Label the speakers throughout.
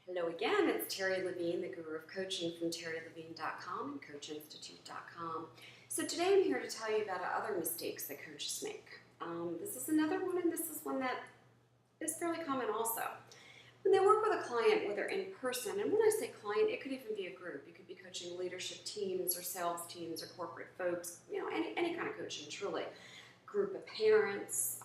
Speaker 1: Hello again, it's Terri Levine, the guru of coaching from terrilevine.com and coachinstitute.com. So today I'm here to tell you about other mistakes that coaches make. This is another one, and this is one that is fairly common also. When they work with a client, whether in person, and when I say client, it could even be a group. You could be coaching leadership teams or sales teams or corporate folks, any kind of coaching, truly. Group of parents.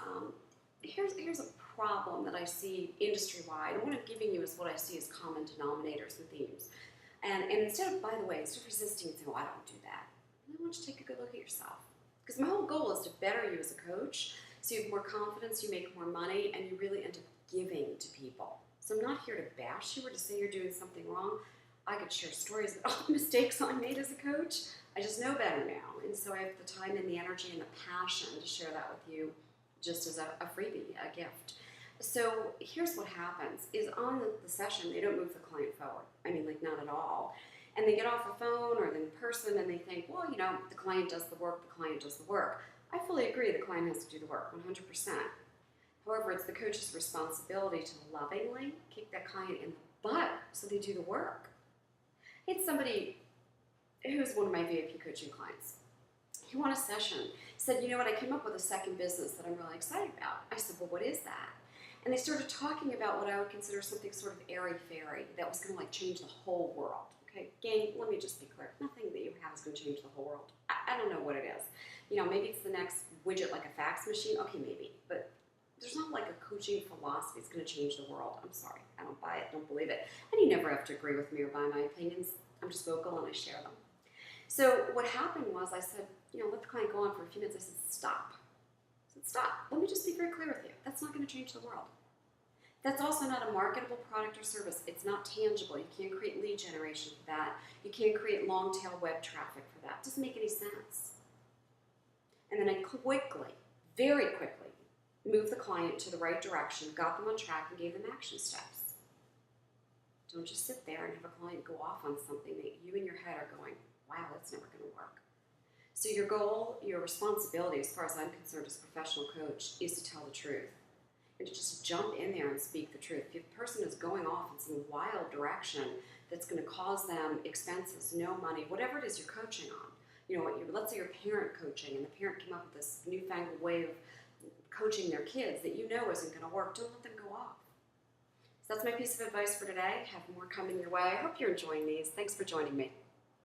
Speaker 1: Here's a problem that I see industry-wide, and what I'm giving you is what I see as common denominators and themes. And instead of resisting and saying, well, I don't do that, I want you to take a good look at yourself. Because my whole goal is to better you as a coach, so you have more confidence, you make more money, and you really end up giving to people. So I'm not here to bash you or to say you're doing something wrong. I could share stories about all the mistakes I made as a coach. I just know better now, and so I have the time and the energy and the passion to share that with you just as a freebie, a gift. So here's what happens, is on the session, they don't move the client forward. Not at all. And they get off the phone or in person and they think, well, the client does the work, the client does the work. I fully agree the client has to do the work, 100%. However, it's the coach's responsibility to lovingly kick that client in the butt so they do the work. It's somebody who's one of my VIP coaching clients. He won a session, said, you know what, I came up with a second business that I'm really excited about. I said, well, what is that? And they started talking about what I would consider something sort of airy-fairy that was going to change the whole world. Okay, gang, let me just be clear. Nothing that you have is going to change the whole world. I don't know what it is. Maybe it's the next widget like a fax machine. Okay, maybe. But there's not like a coaching philosophy that's going to change the world. I'm sorry. I don't buy it. Don't believe it. And you never have to agree with me or buy my opinions. I'm just vocal and I share them. So what happened was I said, let the client go on for a few minutes. I said, stop. Stop. Let me just be very clear with you. That's not going to change the world. That's also not a marketable product or service. It's not tangible. You can't create lead generation for that. You can't create long-tail web traffic for that. It doesn't make any sense. And then I quickly, very quickly, moved the client to the right direction, got them on track, and gave them action steps. Don't just sit there and have a client go off on something that you in your head are going, wow, that's never going to work. So your goal, your responsibility, as far as I'm concerned as a professional coach, is to tell the truth. And to just jump in there and speak the truth. If a person is going off in some wild direction that's going to cause them expenses, no money, whatever it is you're coaching on. Let's say you're parent coaching and the parent came up with this newfangled way of coaching their kids that isn't going to work. Don't let them go off. So that's my piece of advice for today. Have more coming your way. I hope you're enjoying these. Thanks for joining me.